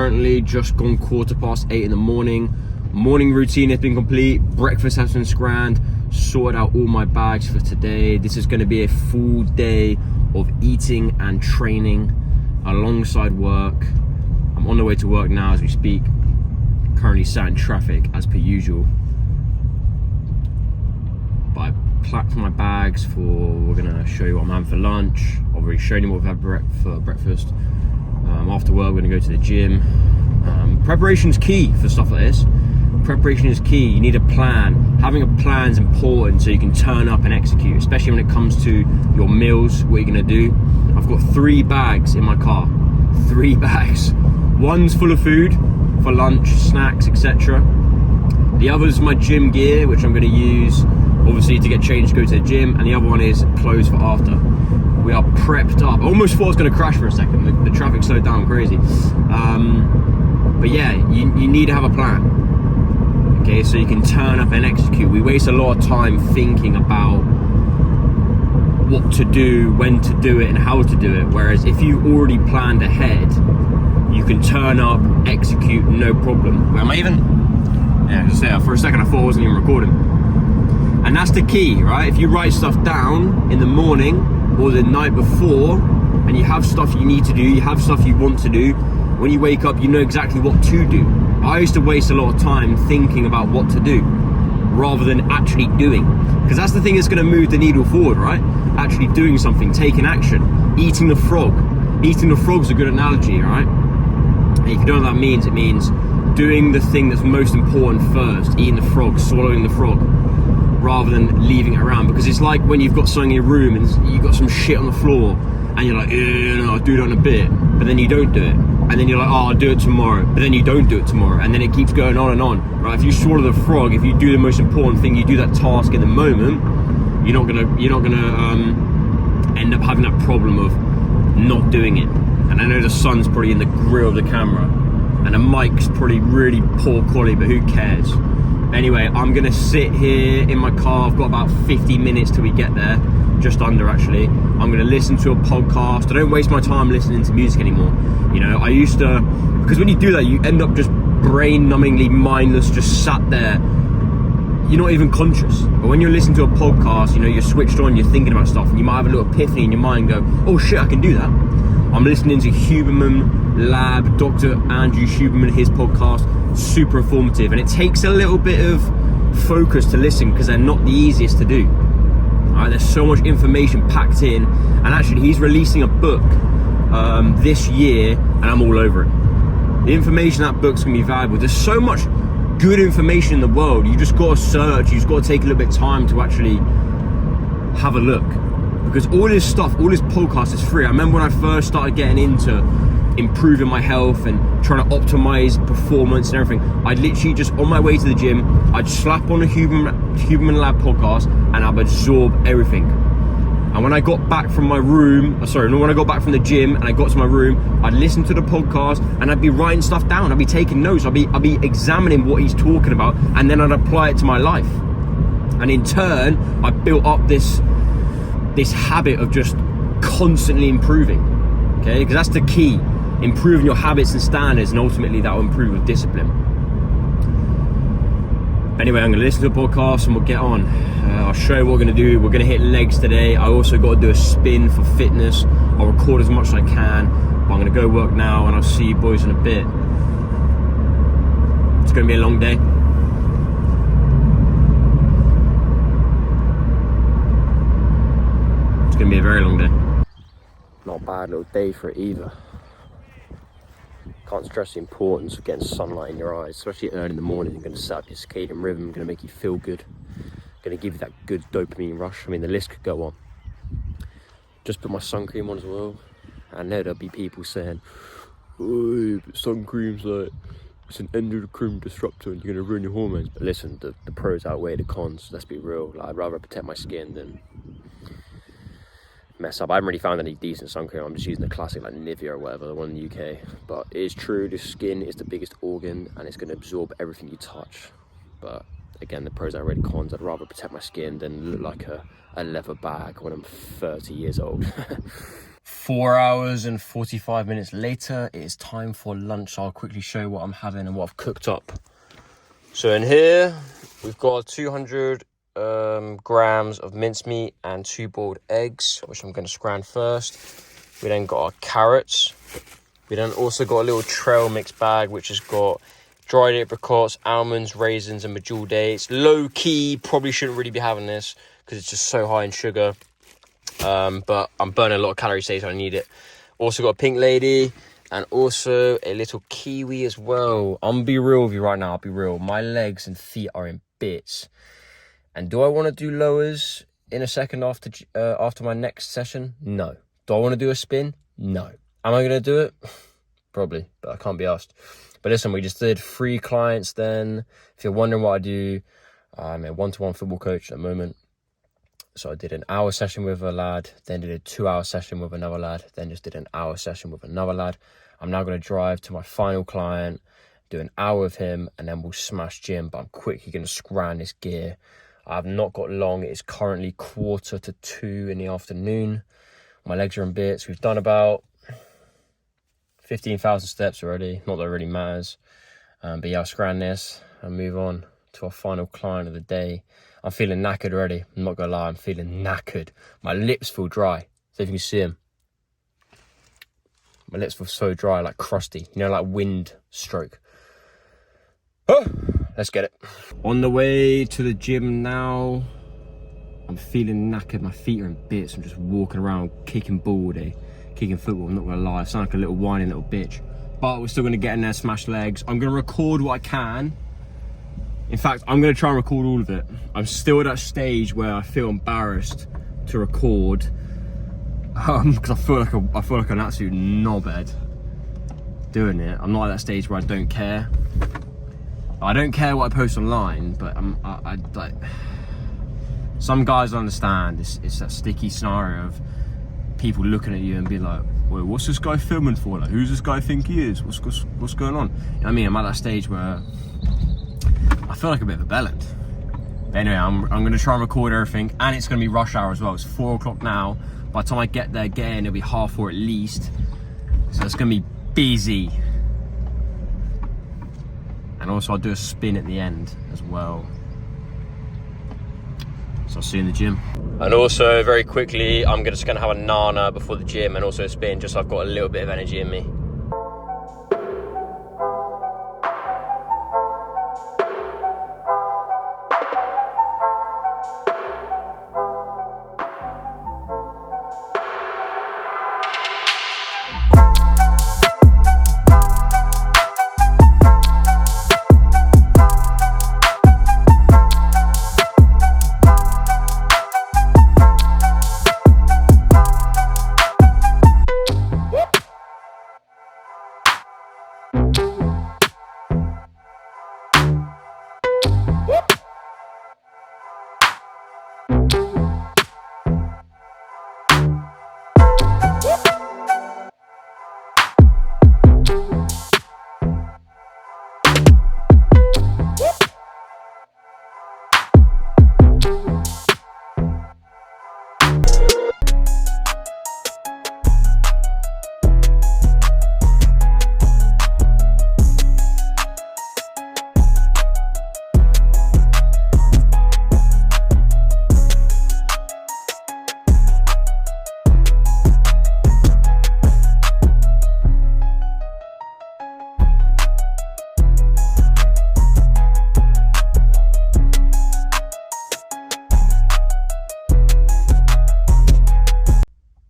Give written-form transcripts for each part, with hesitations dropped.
currently just gone 8:15 in the morning. Morning routine has been complete. Breakfast has been scanned. Sorted out all my bags for today. This is going to be a full day of eating and training alongside work. I'm on the way to work now as we speak. Currently sat in traffic as per usual. But I packed my bags we're going to show you what I'm having for lunch. I've already shown you what we've had for breakfast. After work, we're going to go to the gym. Preparation is key for stuff like this. Preparation is key. You need a plan. Having a plan is important so you can turn up and execute, especially when it comes to your meals, what you're going to do. I've got 3 bags in my car. 3 bags. One's full of food for lunch, snacks, etc. The other's my gym gear, which I'm going to use obviously to get changed to go to the gym, and the other one is clothes for after. We are prepped up. I almost thought I was going to crash for a second. The traffic slowed down crazy. But yeah, you need to have a plan. Okay, so you can turn up and execute. We waste a lot of time thinking about what to do, when to do it, and how to do it. Whereas if you already planned ahead, you can turn up, execute, no problem. Where am I even? Yeah, just there. For a second I thought I wasn't even recording. And that's the key, right? If you write stuff down in the morning or the night before, and you have stuff you need to do, you have stuff you want to do, when you wake up, you know exactly what to do. I used to waste a lot of time thinking about what to do rather than actually doing. Because that's the thing that's going to move the needle forward, right? Actually doing something, taking action, eating the frog. Eating the frog's a good analogy, right? And if you don't know what that means, it means doing the thing that's most important first, eating the frog, swallowing the frog, rather than leaving it around. Because it's like when you've got something in your room and you've got some shit on the floor and you're like, I'll do that in a bit, but then you don't do it. And then you're like, I'll do it tomorrow, but then you don't do it tomorrow, and then it keeps going on and on, right? If you swallow the frog, if you do the most important thing, you do that task in the moment, you're not gonna end up having that problem of not doing it. And I know the sun's probably in the grill of the camera, and the mic's probably really poor quality, but who cares? Anyway, I'm gonna sit here in my car. I've got about 50 minutes till we get there, just under actually. I'm gonna listen to a podcast. I don't waste my time listening to music anymore. You know, I used to, because when you do that, you end up just brain-numbingly mindless, just sat there. You're not even conscious. But when you're listening to a podcast, you know, you're switched on, you're thinking about stuff, and you might have a little epiphany in your mind, go, oh shit, I can do that. I'm listening to Huberman Lab, Dr. Andrew Huberman, his podcast, super informative, and it takes a little bit of focus to listen because they're not the easiest to do. All right, there's so much information packed in, and actually he's releasing a book this year, and I'm all over it. The information in that book's gonna be valuable. There's so much good information in the world. You just gotta search, you just gotta take a little bit of time to actually have a look. Because all this stuff, all this podcast is free. I remember when I first started getting into improving my health and trying to optimize performance and everything, I'd literally just, on my way to the gym, I'd slap on a Huberman Lab podcast and I'd absorb everything. And when I got back from my room, when I got back from the gym and I got to my room, I'd listen to the podcast and I'd be writing stuff down. I'd be taking notes. I'd be examining what he's talking about, and then I'd apply it to my life. And in turn, I built up this habit of just constantly improving. Okay, because that's the key. Improving your habits and standards, and ultimately that will improve with discipline. Anyway, I'm going to listen to the podcast and we'll get on. I'll show you what we're going to do. We're going to hit legs today. I also got to do a spin for fitness. I'll record as much as I can, but I'm going to go work now and I'll see you boys in a bit. It's going to be a long day. It's going to be a very long day. Not a bad little day for it either. Can't stress the importance of getting sunlight in your eyes, especially early in the morning. You're going to set up your circadian rhythm, going to make you feel good, going to give you that good dopamine rush. I mean, the list could go on. Just put my sun cream on as well, and there'll be people saying, oh, but sun cream's like, it's an endocrine disruptor and you're going to ruin your hormones. But listen, the pros outweigh the cons. Let's be real. Like, I'd rather protect my skin than mess up. I haven't really found any decent sun cream. I'm just using the classic like Nivea or whatever, the one in the UK. But it is true, the skin is the biggest organ and it's going to absorb everything you touch. But again, the pros outweigh the cons. I'd rather protect my skin than look like a leather bag when I'm 30 years old. 4 hours and 45 minutes later, it is time for lunch. I'll quickly show you what I'm having and what I've cooked up. So in here, we've got 200 grams of mincemeat and 2 boiled eggs, which I'm going to scran first. We then got our carrots. We then also got a little trail mix bag, which has got dried apricots, almonds, raisins, and medjool dates. Low key, probably shouldn't really be having this because it's just so high in sugar. But I'm burning a lot of calories today, so I need it. Also got a pink lady and also a little kiwi as well. I'm gonna be real with you right now. I'll be real. My legs and feet are in bits. And do I want to do lowers in a second after my next session? No. Do I want to do a spin? No. Am I going to do it? Probably, but I can't be asked. But listen, we just did 3 clients then. If you're wondering what I do, I'm a one-to-one football coach at the moment. So I did an hour session with a lad, then did a 2-hour session with another lad, then just did an hour session with another lad. I'm now going to drive to my final client, do an hour with him, and then we'll smash gym. But I'm quickly going to scran this gear. I've not got long. It is currently 1:45 in the afternoon. My legs are in bits. We've done about 15,000 steps already. Not that it really matters. But yeah, I'll scran this and move on to our final client of the day. I'm feeling knackered already. I'm not going to lie. I'm feeling knackered. My lips feel dry. So if you can see them. My lips feel so dry, like crusty. You know, like wind stroke. Oh, let's get it. On the way to the gym now. I'm feeling knackered. My feet are in bits. I'm just walking around kicking ball all day. Kicking football, I'm not going to lie. I sound like a little whiny little bitch. But we're still going to get in there, smash legs. I'm going to record what I can. In fact, I'm going to try and record all of it. I'm still at that stage where I feel embarrassed to record. Because I feel like an absolute knobhead doing it. I'm not at that stage where I don't care. I don't care what I post online, but I like. Some guys understand. It's that sticky scenario of people looking at you and be like, "Well, what's this guy filming for? Like, who's this guy think he is? What's going on?" You know what I mean? I'm at that stage where I feel like a bit of a bellend. But anyway, I'm going to try and record everything, and it's going to be rush hour as well. It's 4 o'clock now. By the time I get there, it'll be 4:30 at least. So it's going to be busy. And also I'll do a spin at the end as well. So I'll see you in the gym. And also, very quickly, I'm just going to have a nana before the gym and also a spin, just so I've got a little bit of energy in me.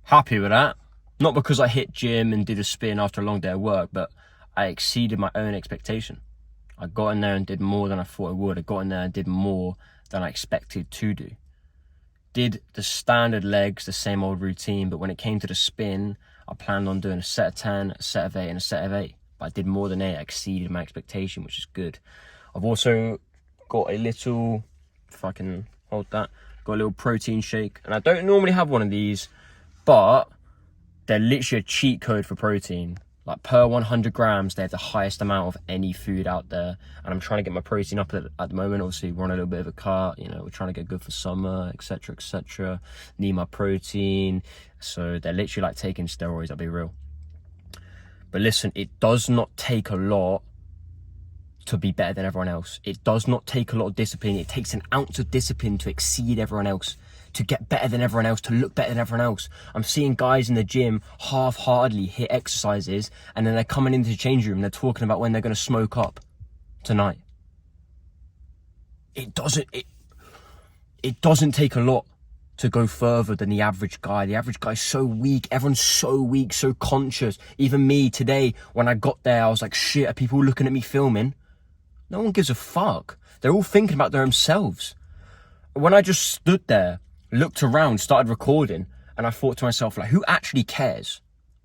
Happy with that. Not because I hit gym and did a spin after a long day of work, but I exceeded my own expectation. I got in there and did more than I thought I would. I got in there and did more than I expected to do. Did the standard legs, the same old routine, but when it came to the spin, I planned on doing a set of 10, a set of 8, and a set of 8. But I did more than 8. I exceeded my expectation, which is good. I've also got a little, if I can hold that, got a little protein shake. And I don't normally have one of these, but they're literally a cheat code for protein. Like per 100 grams, they have the highest amount of any food out there. And I'm trying to get my protein up at the moment. Obviously, we're on a little bit of a cut. You know, we're trying to get good for summer, etc., etc. Need my protein. So they're literally like taking steroids, I'll be real. But listen, it does not take a lot to be better than everyone else. It does not take a lot of discipline. It takes an ounce of discipline to exceed everyone else, to get better than everyone else, to look better than everyone else. I'm seeing guys in the gym half-heartedly hit exercises, and then they're coming into the change room and they're talking about when they're going to smoke up tonight. It doesn't take a lot to go further than the average guy. The average guy's so weak. Everyone's so weak, so conscious. Even me today, when I got there, I was like, shit, are people looking at me filming? No one gives a fuck. They're all thinking about their themselves. When I just stood there, looked around, started recording, and I thought to myself, like, who actually cares?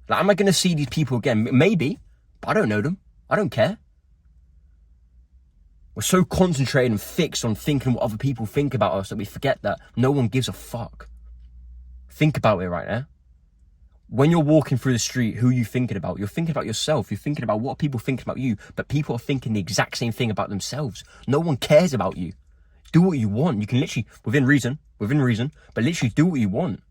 Like, am I going to see these people again? Maybe, but I don't know them. I don't care. We're so concentrated and fixed on thinking what other people think about us that we forget that no one gives a fuck. Think about it right now. When you're walking through the street, who are you thinking about? You're thinking about yourself. You're thinking about what people think about you, but people are thinking the exact same thing about themselves. No one cares about you. Do what you want. You can literally, within reason, but literally do what you want.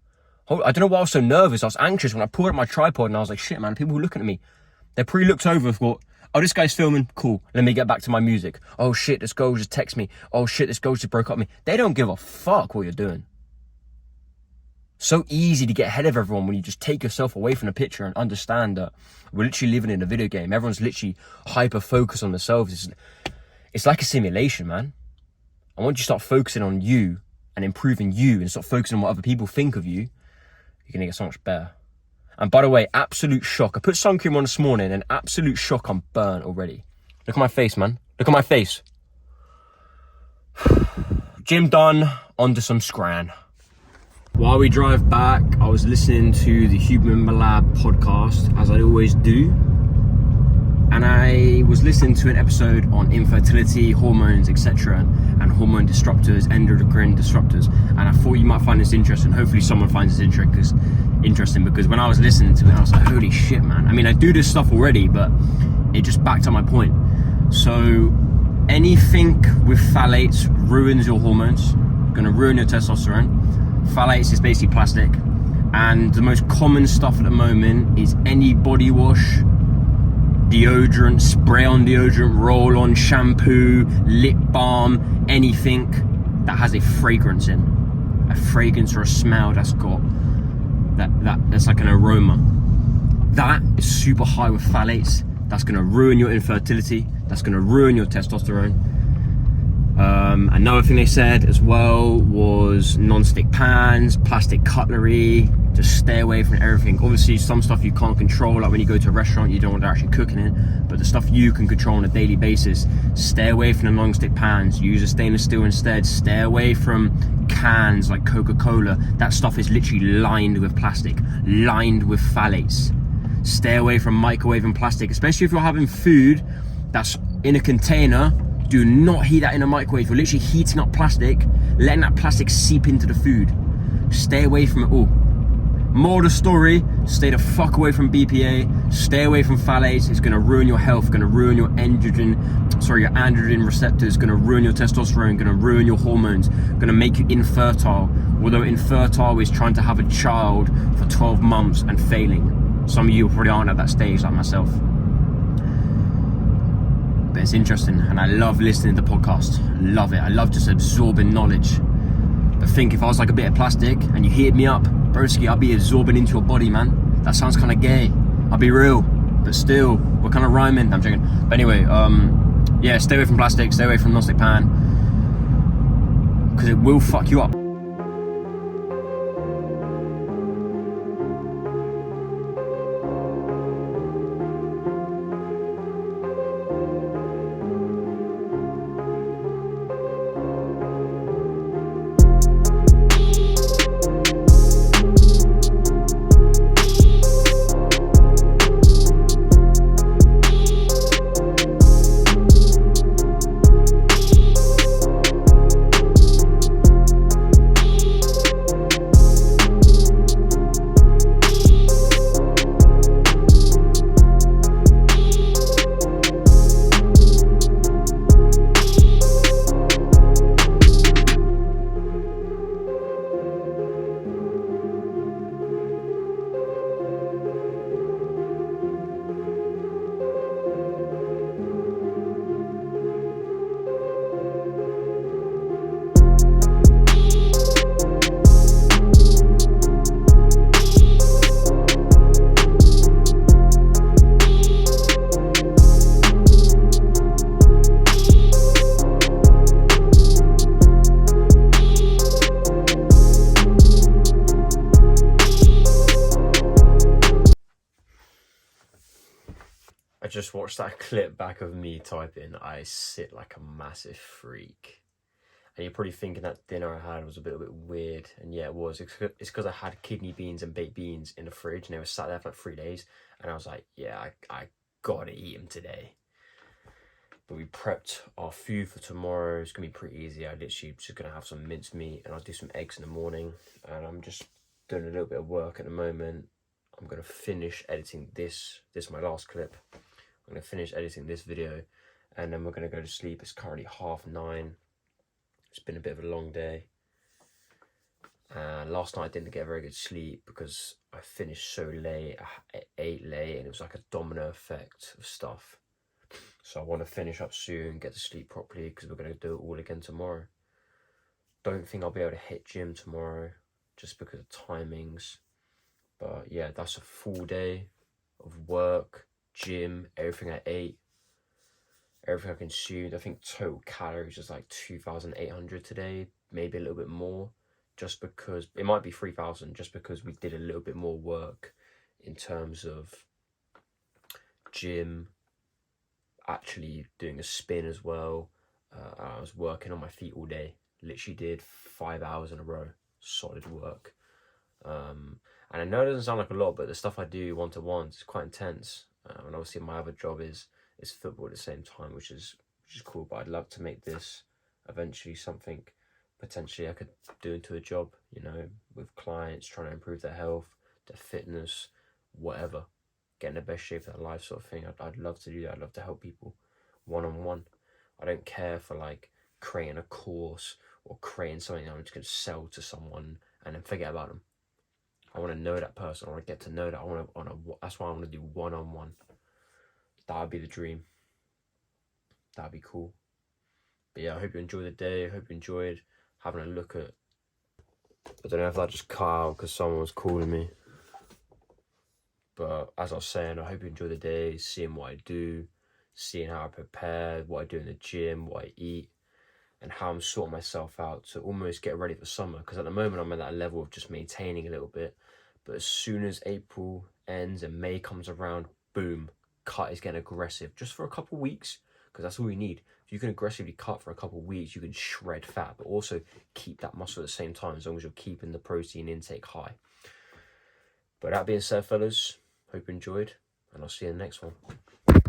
I don't know why I was so nervous. I was anxious when I pulled up my tripod and I was like, shit, man, people were looking at me. They probably looked over and thought, oh, this guy's filming. Cool. Let me get back to my music. Oh, shit, this girl just texted me. Oh, shit, this girl just broke up with me. They don't give a fuck what you're doing. So easy to get ahead of everyone when you just take yourself away from the picture and understand that we're literally living in a video game. Everyone's literally hyper-focused on themselves. It's like a simulation, man. I want you to start focusing on you and improving you and start focusing on what other people think of you. You're going to get so much better. And by the way, absolute shock. I put sun cream on this morning and absolute shock, I'm burnt already. Look at my face, man. Look at my face. Gym done, onto some scran. While we drive back, I was listening to the Human Lab podcast, as I always do. And I was listening to an episode on infertility, hormones, etc. and hormone disruptors, endocrine disruptors. And I thought you might find this interesting. Hopefully someone finds this interesting because when I was listening to it, I was like, holy shit, man. I mean, I do this stuff already, but it just backed up my point. So anything with phthalates ruins your hormones, gonna ruin your testosterone. Phthalates is basically plastic. And the most common stuff at the moment is any body wash, deodorant, spray on deodorant, roll on shampoo, lip balm, anything that has a fragrance in. A fragrance or a smell that's got that's like an aroma. That is super high with phthalates. That's gonna ruin your infertility. That's gonna ruin your testosterone. Another thing they said as well was non-stick pans, plastic cutlery. Just stay away from everything. Obviously, some stuff you can't control, like when you go to a restaurant, you don't want to actually cooking it. But the stuff you can control on a daily basis, stay away from the non-stick pans. Use a stainless steel instead. Stay away from cans like Coca-Cola. That stuff is literally lined with plastic, lined with phthalates. Stay away from microwaving plastic, especially if you're having food that's in a container. Do not heat that in a microwave. You're literally heating up plastic, letting that plastic seep into the food. Stay away from it all. More of the story, stay the fuck away from BPA, stay away from phthalates. It's gonna ruin your health, gonna ruin your androgen receptors, gonna ruin your testosterone, gonna ruin your hormones, gonna make you infertile. Although infertile is trying to have a child for 12 months and failing. Some of you probably aren't at that stage like myself. But it's interesting and I love listening to the podcast. Love it. I love just absorbing knowledge. But think if I was like a bit of plastic and you heated me up, broski, I'd be absorbing into your body, man. That sounds kind of gay. I'll be real, but still, we're kind of rhyming. I'm joking. But anyway, yeah, stay away from plastic, stay away from non-stick pan, because it will fuck you up. watch that clip back of me typing, I sit like a massive freak. And you're probably thinking that dinner I had was a bit weird. And yeah, it was. It's because I had kidney beans and baked beans in the fridge, and they were sat there for like 3 days. And I was like, yeah, I gotta eat them today. But we prepped our food for tomorrow. It's gonna be pretty easy. I literally just gonna have some minced meat, and I'll do some eggs in the morning. And I'm just doing a little bit of work at the moment. I'm gonna finish editing this. This is my last clip. I'm gonna finish editing this video, and then we're gonna go to sleep. It's currently 9:30. It's been a bit of a long day. And last night I didn't get very good sleep because I finished so late. I ate late, and it was like a domino effect of stuff. So I want to finish up soon, get to sleep properly, because we're going to do it all again tomorrow. Don't think I'll be able to hit gym tomorrow just because of timings. But yeah, that's a full day of work, gym, everything I ate, everything I consumed. I think total calories is like 2,800 today, maybe a little bit more, just because it might be 3,000, just because we did a little bit more work in terms of gym, actually doing a spin as well. I was working on my feet all day, literally did 5 hours in a row, solid work. And I know it doesn't sound like a lot, but the stuff I do one-to-one is quite intense. And obviously my other job is football at the same time, which is cool. But I'd love to make this eventually something potentially I could do into a job, you know, with clients trying to improve their health, their fitness, whatever, get in the best shape of their life, sort of thing. I'd love to do that. I'd love to help people one-on-one. I don't care for like creating a course or creating something I'm just going to sell to someone and then forget about them. I want to know that person. I want to get to know that. That's why I want to do one-on-one. That would be the dream. That'd be cool. But yeah, I hope you enjoyed the day. I hope you enjoyed having a look at... I don't know if that just cut out because someone was calling me. But as I was saying, I hope you enjoy the day, seeing what I do, seeing how I prepare, what I do in the gym, what I eat, and how I'm sorting myself out to almost get ready for summer. Because at the moment, I'm at that level of just maintaining a little bit. But as soon as April ends and May comes around, boom, cut is getting aggressive. Just for a couple of weeks, because that's all you need. If you can aggressively cut for a couple of weeks, you can shred fat, but also keep that muscle at the same time, as long as you're keeping the protein intake high. But that being said, fellas, hope you enjoyed, and I'll see you in the next one.